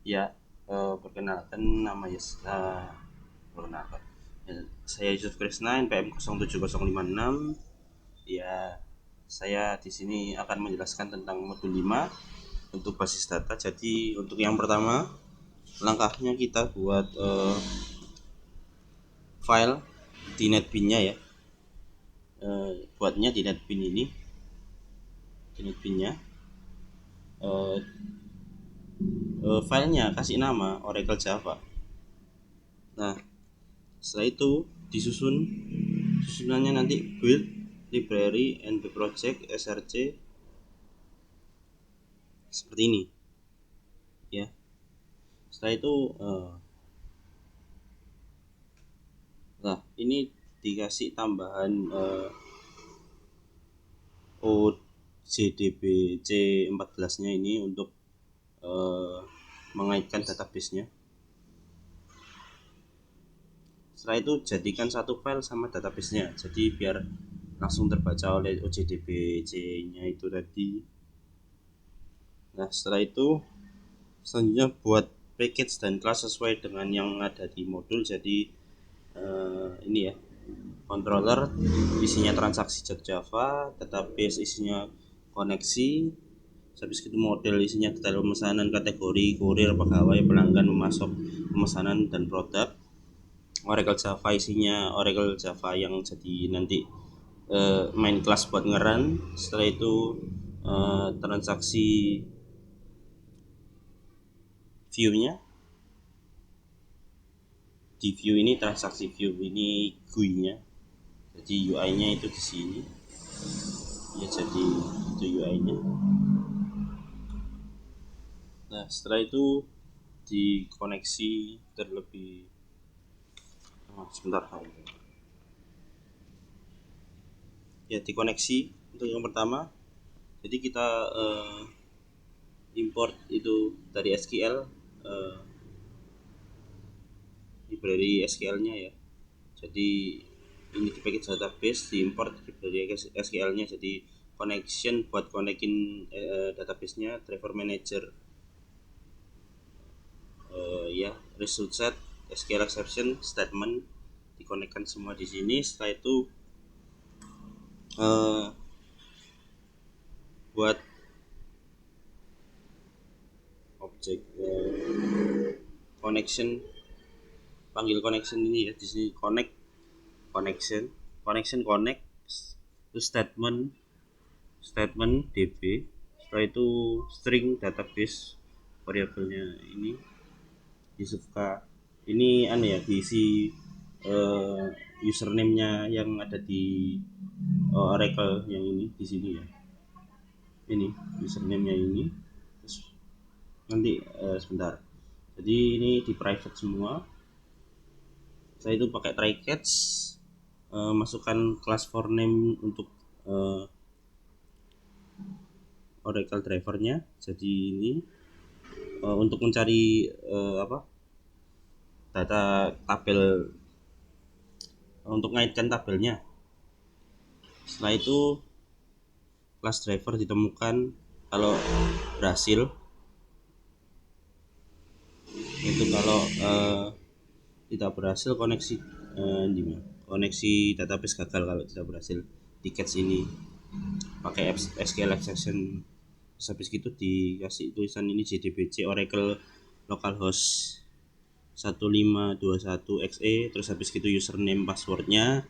Ya, perkenalkan nama perkenalkan. Ya, saya Yusuf Krisna, NPM 07056. Ya, saya di sini akan menjelaskan tentang modul 5 untuk basis data. Jadi, untuk yang pertama, langkahnya kita buat file di NetBeans-nya ya. Buatnya di NetBeans ini, di NetBeans-nya. Eh, filenya kasih nama Oracle Java. Nah, setelah itu disusun susunannya nanti build, library, nb project, src seperti ini ya. Setelah itu nah ini dikasih tambahan OJDB C14 nya ini untuk mengaitkan database-nya. Setelah itu jadikan satu file sama database-nya, jadi biar langsung terbaca oleh OJDB C-nya itu tadi. Nah, setelah itu selanjutnya buat package dan kelas sesuai dengan yang ada di modul. Jadi ini ya, controller isinya transaksi Java, database isinya koneksi, habis itu model isinya detail pemesanan, kategori, kurir, pegawai, pelanggan, memasok, pemesanan dan produk. Oracle Java isinya Oracle Java yang jadi nanti main class buat ngeran. Setelah itu transaksi view-nya, di view ini transaksi view ini GUI-nya, jadi UI-nya itu di sini ya, jadi itu UI-nya. Nah, setelah itu dikoneksi terlebih sebentar ya, dikoneksi untuk yang pertama. Jadi kita import itu dari SQL, library SQL-nya ya. Jadi ini di package database, diimport dari SQL-nya. Jadi connection buat konekin database-nya, driver manager, ya, result set, SQL exception, statement dikonekkan semua di sini. Setelah itu buat objek connection, panggil connection ini ya, di sini connect connection connect, itu statement db. Setelah itu string database variabelnya ini Yusufka. Ini ya, diisi username-nya yang ada di Oracle yang ini di sini ya. Ini username-nya ini. Terus nanti sebentar. Jadi ini di private semua. Saya itu pakai try catch, masukkan kelas for name untuk Oracle drivernya. Jadi ini untuk mencari data tabel, untuk ngaitkan tabelnya. Setelah itu kelas driver ditemukan kalau berhasil. Itu kalau tidak berhasil koneksi koneksi database gagal kalau tidak berhasil. Tiket sini pakai SQL exception. Habis itu dikasih tulisan ini JDBC Oracle localhost 1521xe. Terus habis itu username passwordnya.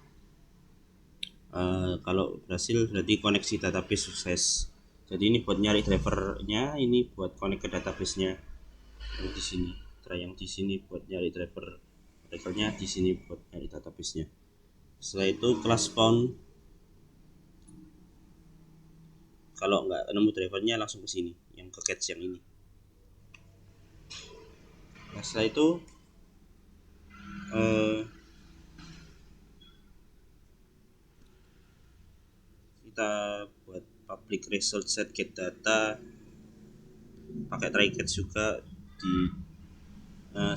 Kalau berhasil berarti koneksi database sukses. Jadi ini buat nyari drivernya, ini buat connect ke database-nya yang di sini. Yang di sini buat nyari driver Oracle-nya, di sini buat nyari database-nya. Setelah itu kelas found, kalau nggak nemu drivernya langsung ke sini, yang ke catch yang ini. Nah, setelah itu kita buat public result set get data, pakai try catch juga di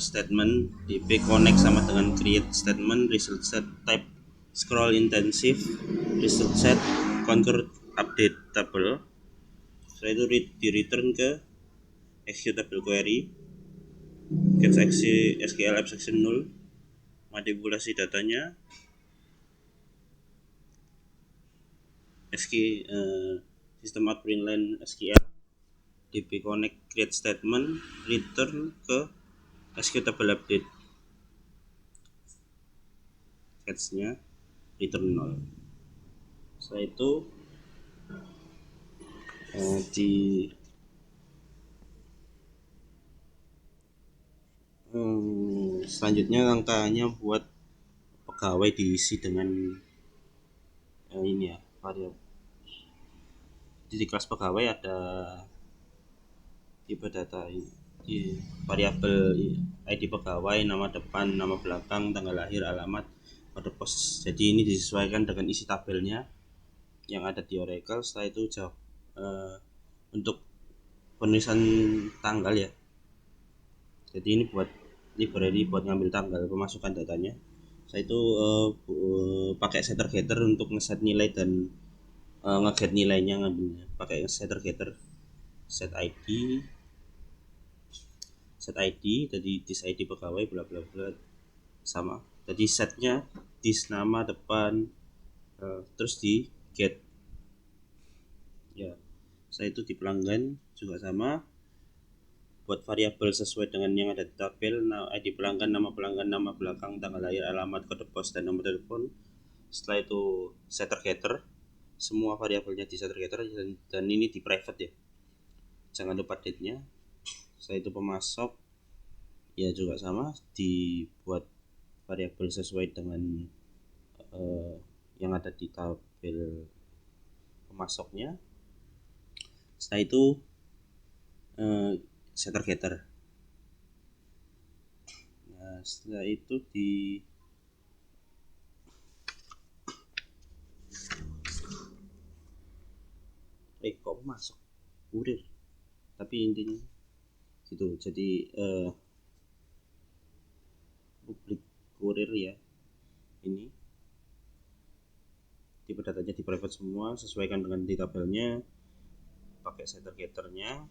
statement db connect sama dengan create statement, result set type scroll intensive, result set conquer update table. Setelah itu di return ke executable query. get SQL abstraction 0, manipulasi datanya, sistem out print line SQL, DB connect create statement, return ke executable update, catch-nya return 0. Setelah itu di selanjutnya langkahnya buat pegawai diisi dengan ini ya, variabel. Di kelas pegawai ada tipe data ini, di variabel ID pegawai, nama depan, nama belakang, tanggal lahir, alamat, kode pos. Jadi ini disesuaikan dengan isi tabelnya yang ada di Oracle. Setelah itu untuk penulisan tanggal ya. Jadi ini buat library buat ngambil tanggal pemasukan datanya. Saya itu pakai setter getter untuk ngeset nilai dan ngeget nilainya, ngambilnya pakai setter getter, set ID jadi dis ID pegawai bla bla bla sama. Jadi setnya dis nama depan, terus di get ya. Saya itu di pelanggan juga sama, buat variabel sesuai dengan yang ada di tabel, ID pelanggan, nama belakang, tanggal lahir, alamat, kode pos, dan nomor telepon. Setelah itu setter getter, semua variabelnya di setter getter, dan ini di private ya, jangan lupa date nya. Setelah itu pemasok ya juga sama, dibuat variabel sesuai dengan yang ada di tabel pemasoknya. Setelah itu setter getter. Nah, setelah itu kok masuk kurir, tapi intinya gitu. Jadi publik kurir ya, ini tipe datanya di private semua, sesuaikan dengan di tabelnya, pakai setter getternya.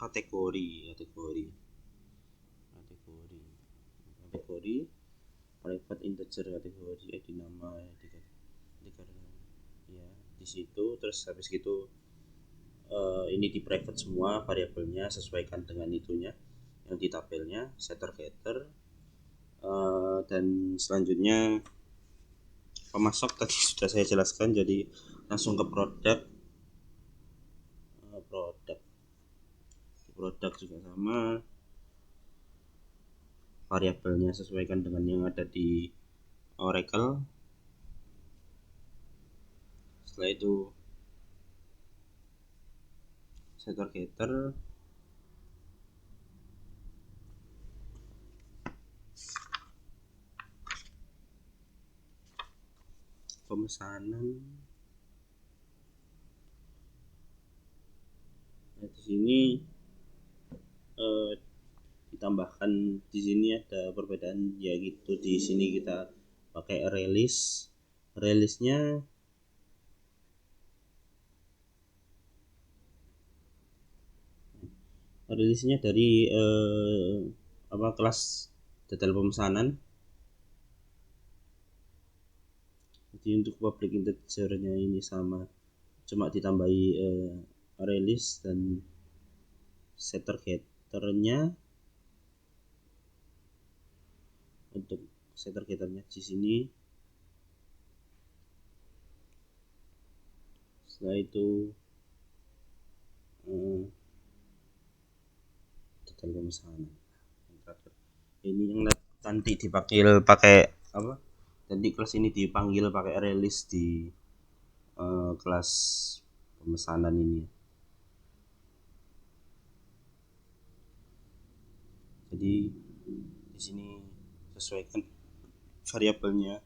Kategori private integer, kategori ID nama ya di situ. Terus habis gitu ini di private semua variabelnya, sesuaikan dengan itunya yang di tabelnya, setter getter. Dan selanjutnya pemasok tadi sudah saya jelaskan, jadi langsung ke produk juga sama, variabelnya sesuaikan dengan yang ada di Oracle. Setelah itu setter getter, pemesanan. Nah, di sini ditambahkan, di sini ada perbedaan ya gitu. Di sini kita pakai release-nya dari kelas detail pemesanan. Jadi untuk public integernya ini sama, cuma ditambahi release, dan setter getternya, untuk setter getternya di sini. Setelah itu detail pemesanan ini yang nanti dipanggil pakai apa, nanti kelas ini dipanggil pakai release di kelas pemesanan ini. Jadi di sini sesuaikan variabelnya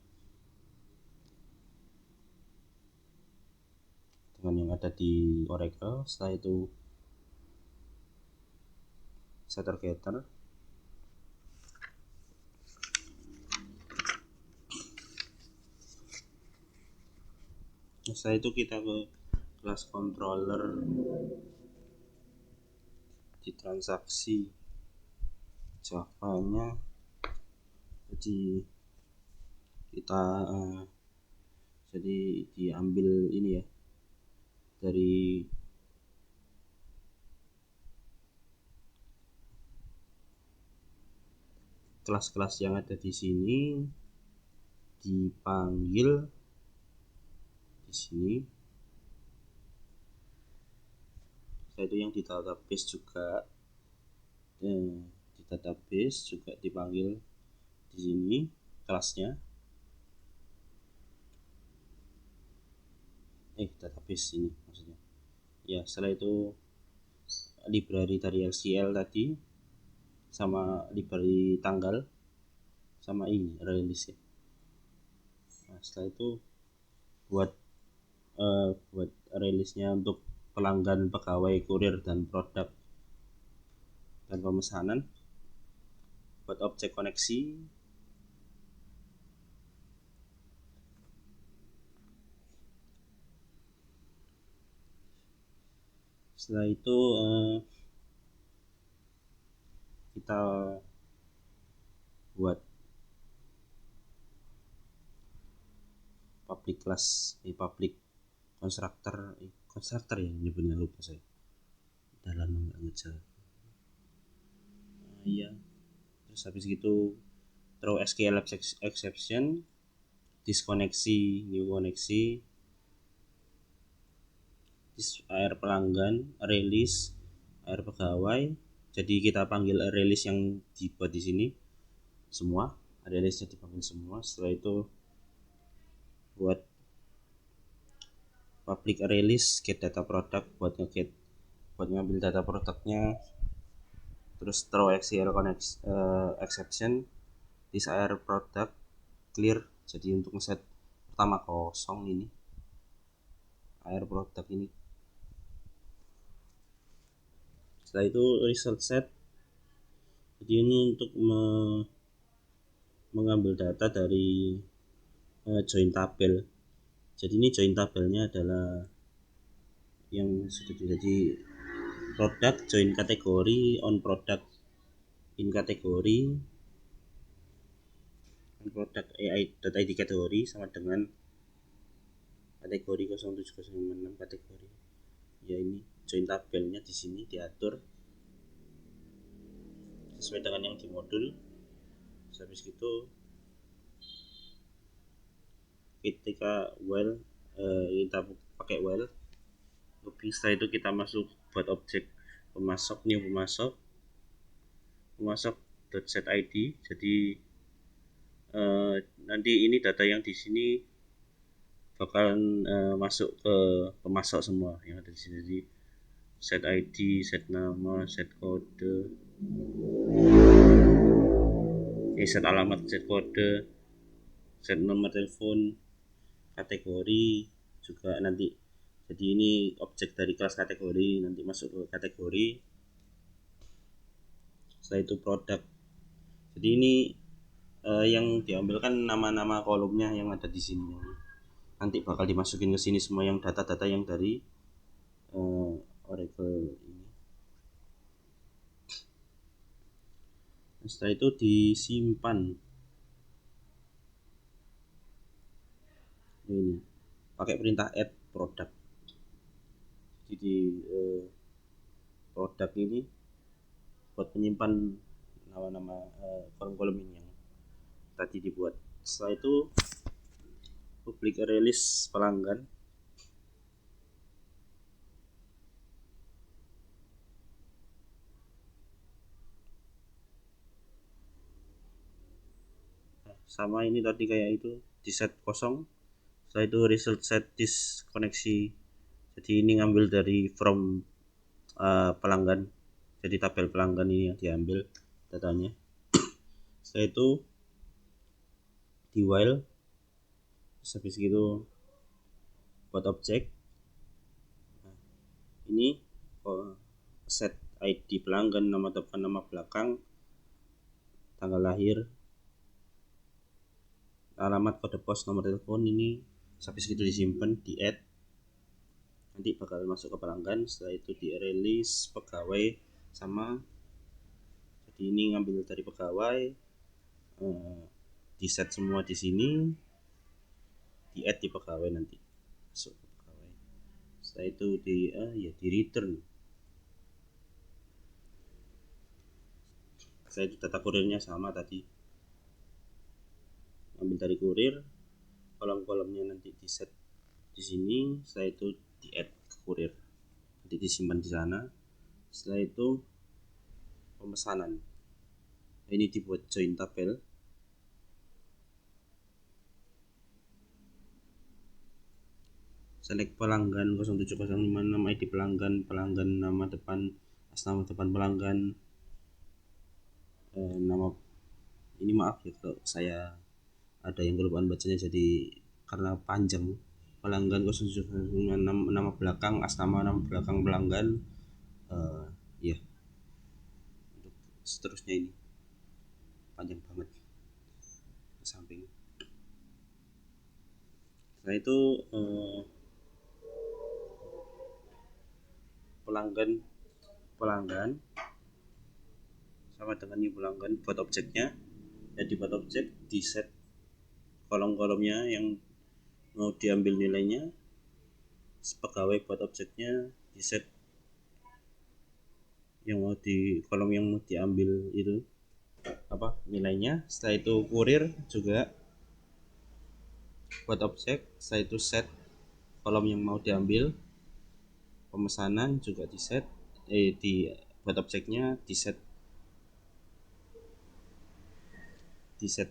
dengan yang ada di Oracle. Setelah itu setter getter, setelah itu kita ke kelas controller. di transaksi Java-nya. Jadi kita jadi diambil ini ya dari kelas-kelas yang ada di sini, dipanggil di sini. Setelah itu yang di database juga dipanggil di sini kelasnya. Database ini maksudnya. Ya, setelah itu library dari LCL tadi sama library tanggal sama ini release ya. Nah, setelah itu buat rilisnya untuk pelanggan, pegawai, kurir, dan produk dan pemesanan. Buat objek koneksi, setelah itu kita buat public class, public constructor ya nyebutnya, lupa saya, dalam nggak ngejar. Iya, terus habis gitu throw SQL exception, diskoneksi, new koneksi, AR pelanggan, release, AR pegawai. Jadi kita panggil release yang dibuat di sini semua, release-nya dipanggil semua. Setelah itu buat public release get data product, buat ngambil data produknya. Terus throw SQL exception, this AR product clear. Jadi untuk ngeset pertama kosong ini AR product ini. Setelah itu result set. Jadi ini untuk mengambil data dari join tabel. Jadi ini join tabelnya adalah yang sudah jadi product join kategori on product in kategori on product AI.id kategori sama dengan kategori 07056 kategori. Ya, ini join tabelnya di sini diatur sesuai dengan yang di modul. Habis itu ketika while kita pakai while looping. Setelah itu kita masuk buat objek pemasok, new pemasok.setID. Jadi nanti ini data yang di sini bakalan masuk ke pemasok semua yang ada di sini. Jadi set ID, set nama, set kode, set alamat, set kode, set nomor telepon, kategori juga nanti. Jadi ini objek dari kelas kategori, nanti masuk ke kategori. Setelah itu produk. Jadi ini yang diambil kan nama-nama kolomnya yang ada di sini. Nanti bakal dimasukin ke sini semua yang data-data yang dari Oracle ini. Setelah itu disimpan. Ini pakai perintah add product. Jadi produk ini buat menyimpan nama-nama kolom-kolom ini yang tadi dibuat. Setelah itu public release pelanggan. Sama ini tadi kayak itu, di set kosong. Setelah itu result set this koneksi. Jadi ini ngambil dari from pelanggan. Jadi tabel pelanggan ini yang diambil datanya. Setelah itu di while. Habis gitu buat objek. Nah, ini set ID pelanggan, nama depan, nama belakang, tanggal lahir, alamat, kode pos, nomor telepon. Ini habis itu disimpan, di add, nanti bakal masuk ke pelanggan. Setelah itu di release pegawai, sama. Jadi ini ngambil dari pegawai, di set semua di sini, di add di pegawai, nanti masuk ke pegawai. Setelah itu ya di return. Setelah itu data kurirnya sama tadi, ambil dari kurir, kolom-kolomnya nanti di set di sini. Setelah itu di add ke kurir, nanti disimpan di sana. Setelah itu pemesanan, ini dibuat join tabel. Select pelanggan 07056 ID pelanggan, nama depan, nama depan pelanggan, nama ini, maaf ya kalau saya ada yang kelupaan bacanya, jadi karena panjang. Pelanggan 07056, nama belakang, nama belakang pelanggan, ya untuk seterusnya ini panjang banget ke samping. Setelah itu pelanggan sama dengan ini pelanggan, buat objeknya ya, dibuat objek, di set kolom-kolomnya yang mau diambil nilainya. Pegawai buat objeknya, di set yang mau di kolom yang mau diambil itu apa nilainya. Setelah itu kurir juga buat objek, setelah itu set kolom yang mau diambil. Pemesanan juga di set, di buat objeknya, di set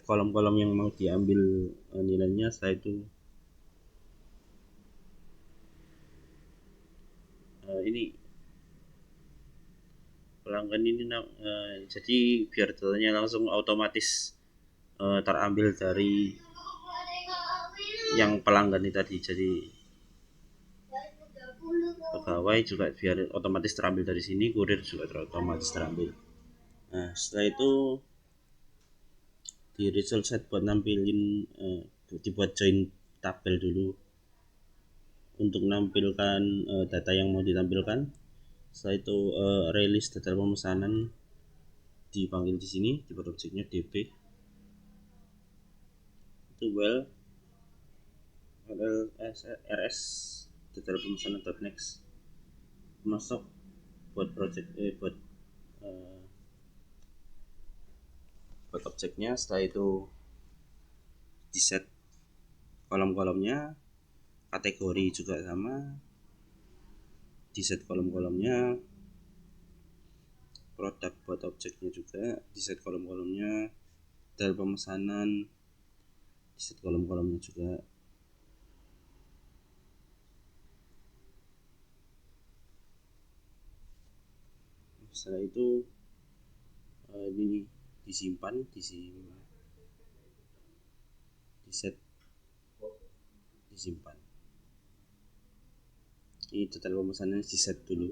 kolom-kolom yang mau diambil nilainya. Setelah itu ini pelanggan ini jadi biar datanya langsung otomatis terambil dari yang pelanggan ini tadi. Jadi pegawai juga biar otomatis terambil dari sini, kurir juga otomatis terambil. Nah setelah itu di result set buat nampilin, dibuat join tabel dulu untuk menampilkan data yang mau ditampilkan. Setelah itu release data pemesanan dipanggil di sini, dibuat objeknya db itu well rs data pemesanan .next, masuk buat project buat objeknya. Setelah itu di set kolom-kolomnya, kategori juga sama, di set kolom-kolomnya. Produk buat objeknya juga di set kolom-kolomnya. Data pemesanan di set kolom-kolomnya juga. Setelah itu ini disimpan, di set, disimpan. Ini data pemesanan di set dulu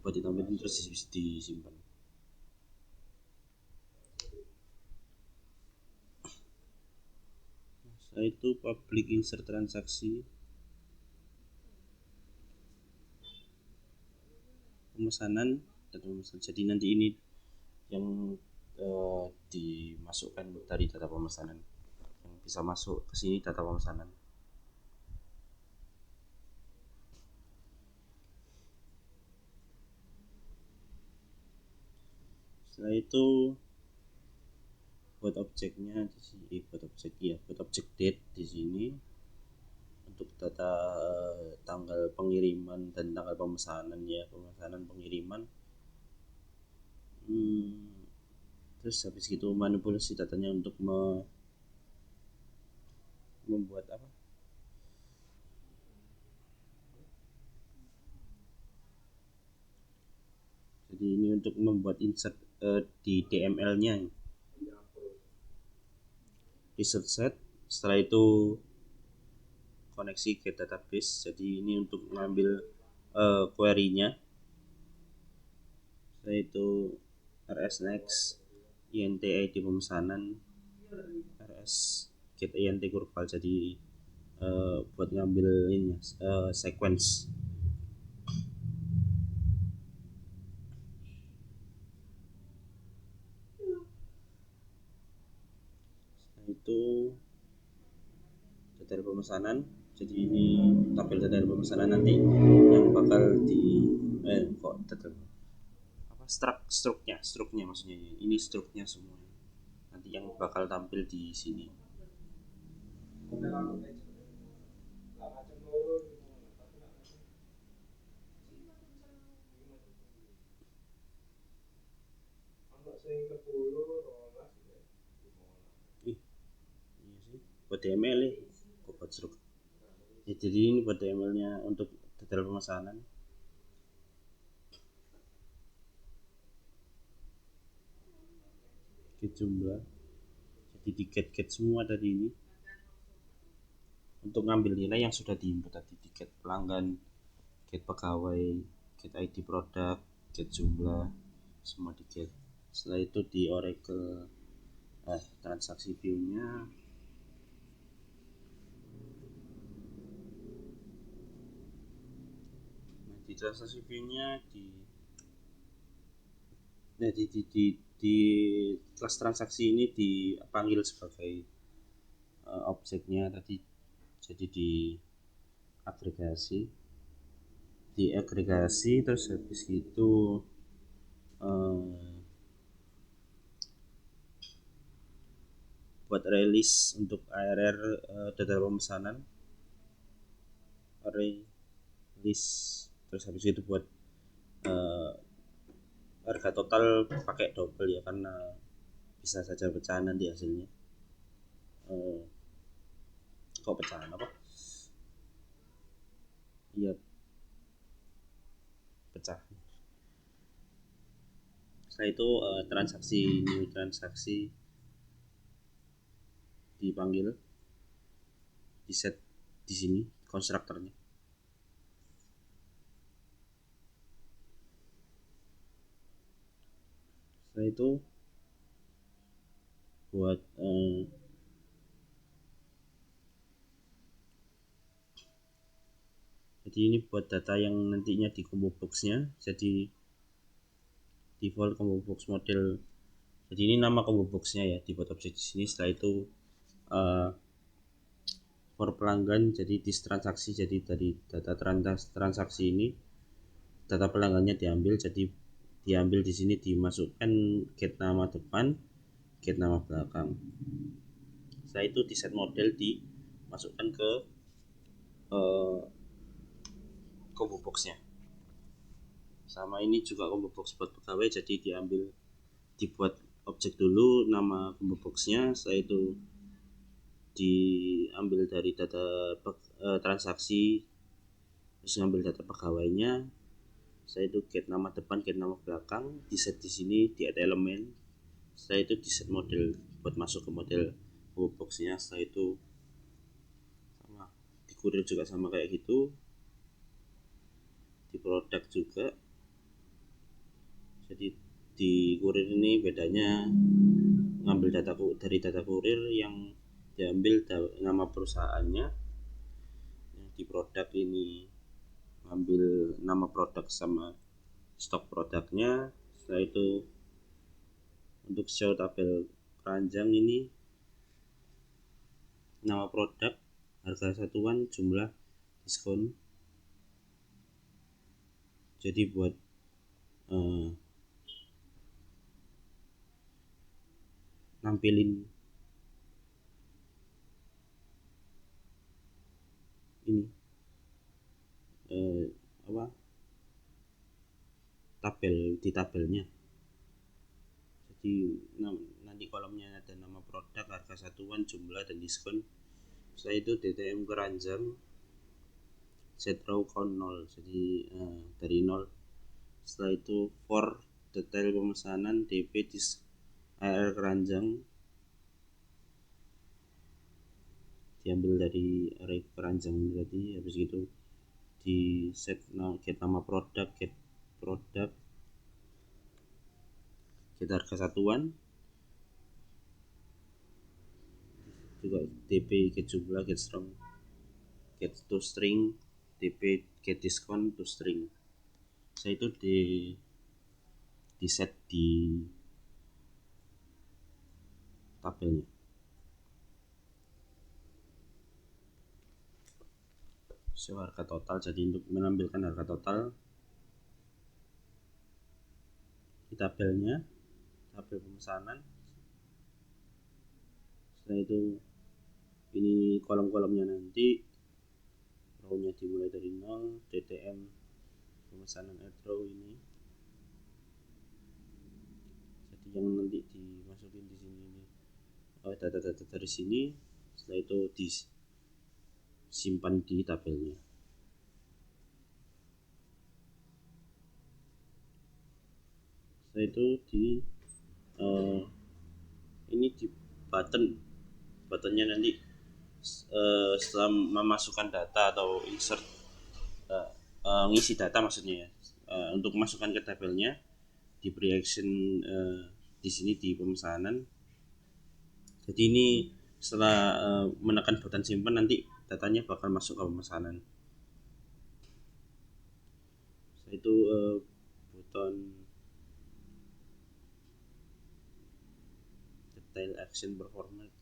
buat ditampilkan, terus disimpan. Setelah itu public insert transaksi, pemesanan, data pemesanan. Jadi nanti ini yang dimasukkan dari data pemesanan, yang bisa masuk ke sini data pemesanan. Setelah itu buat objeknya di sini, buat objek date di sini untuk data tanggal pengiriman dan tanggal pemesanan ya, pengiriman. Terus habis itu manipulasi datanya untuk membuat apa, jadi ini untuk membuat insert di DML nya, result set. Setelah itu koneksi ke database, jadi ini untuk mengambil query nya. Setelah itu rs next, int id pemesanan, rs get int kurval, jadi buat ngambil ini sequence. itu detail pemesanan. Jadi ini tabel detail pemesanan nanti yang bakal di kok detail apa struknya maksudnya ini struknya semua nanti yang bakal tampil di sini. Ih, iya sih buat DML ya kok buat struk ya, jadi ini buat DML nya untuk detail pemesanan. Get jumlah, jadi di get semua tadi ini untuk ngambil nilai yang sudah diinput tadi, tiket pelanggan, get pegawai, get ID produk, get jumlah, semua di get. Setelah itu di Oracle transaksi view-nya di transaksi view-nya di kelas transaksi ini dipanggil sebagai objeknya tadi, jadi diagregasi terus habis itu buat rilis untuk ARR data pemesanan rilis, terus habis itu buat harga total pakai double ya karena bisa saja pecahan nanti hasilnya. Kok pecahan apa? Iya pecah. Setelah itu new transaksi dipanggil, di set di sini konstruktornya. Setelah itu buat jadi ini buat data yang nantinya di combo box-nya, jadi default combo box model. Jadi ini nama combo box-nya ya, dibuat objek di sini. Setelah itu for pelanggan, jadi di transaksi, jadi dari data transaksi ini data pelanggannya diambil, jadi diambil di sini dimasukkan get nama depan, get nama belakang. Setelah itu di set model dimasukkan ke combo box-nya. Sama ini juga combo box buat pegawai, jadi dibuat objek dulu nama combo box-nya, setelah itu diambil dari data transaksi, terus ngambil data pegawainya, setelah itu get nama depan, get nama belakang, di set di sini di add elemen, setelah itu di set model buat masuk ke model combo box-nya. Setelah itu sama di kurir juga sama kayak gitu, di produk juga. Jadi di kurir ini bedanya ngambil dari data kurir yang diambil nama perusahaannya, yang di produk ini ngambil nama produk sama stok produknya. Setelah itu untuk show tabel keranjang ini nama produk, harga satuan, jumlah, diskon. Jadi buat nampilin ini di tabelnya. Jadi nanti kolomnya ada nama produk, harga satuan, jumlah, dan diskon. Setelah itu DTM keranjang set row count 0, jadi dari 0. Setelah itu for detail pemesanan DP AR keranjang diambil dari array keranjang berarti. Habis itu di set get nama produk, get harga satuan, juga DP get jumlah, get strong, get to string, DP get discount to string. Saya itu di set di tabelnya. show harga total. Jadi untuk menampilkan harga total di tabelnya, tabel pemesanan. Setelah itu ini kolom-kolomnya, nanti row-nya dimulai dari 0, DTM pemesanan add row ini. Jadi yang nanti dimasukin di sini ini data-data dari sini, setelah itu disimpan di tabelnya. Setelah itu ini di buttonnya nanti setelah memasukkan data atau insert ngisi data maksudnya ya, untuk masukkan ke tabelnya, diberi action di sini di pemesanan. Jadi ini setelah menekan button simpan, nanti datanya bakal masuk ke pemesanan. Setelah itu button detail action performance.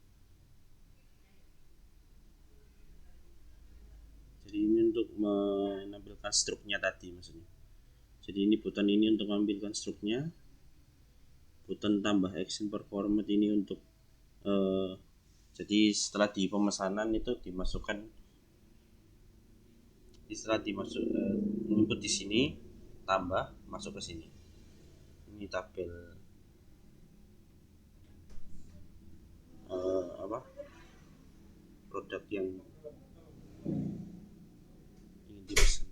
Jadi ini untuk menampilkan struknya tadi maksudnya. Jadi ini button ini untuk menampilkan struknya. Button tambah action performance ini untuk jadi setelah di pemesanan itu dimasukkan, setelah dimasuk input di sini, tambah masuk ke sini. Ini tabel produk yang ingin dipesan.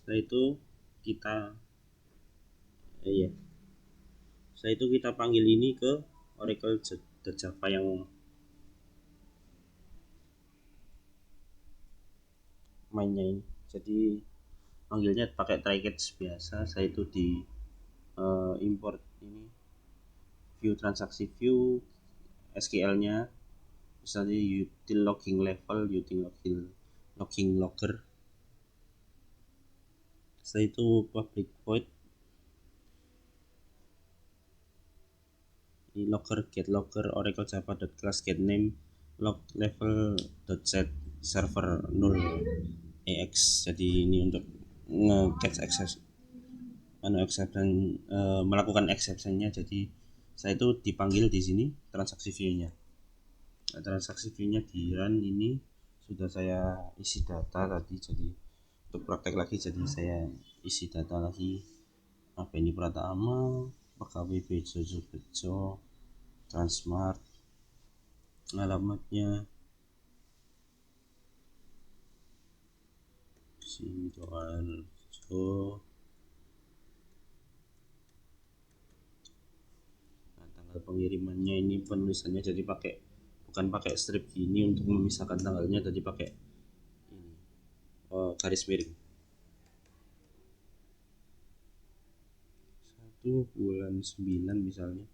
Setelah itu kita panggil ini ke Oracle.java yang mainnya ini. Jadi panggilnya pakai try catch biasa. Saya itu di import ini view transaksi view SQL-nya, misalnya util logging level, util logging logger. Setelah itu public void ini logger get logger oracle java.class get name log level set server 0 ax. Jadi ini untuk nge-catch exception, melakukan exceptionnya. Jadi saya itu dipanggil di sini transaksi view-nya. Transaksi view-nya di run ini sudah saya isi data tadi. Jadi untuk praktek lagi, jadi saya isi data lagi. Apa ini Pratama, pegawai Bejo Bejo Transmart, alamatnya Sidoarjo. Nah, tanggal pengirimannya ini penulisannya jadi bukan pakai strip ini untuk memisahkan tanggalnya, jadi pakai ini garis miring. 1 bulan 9 misalnya.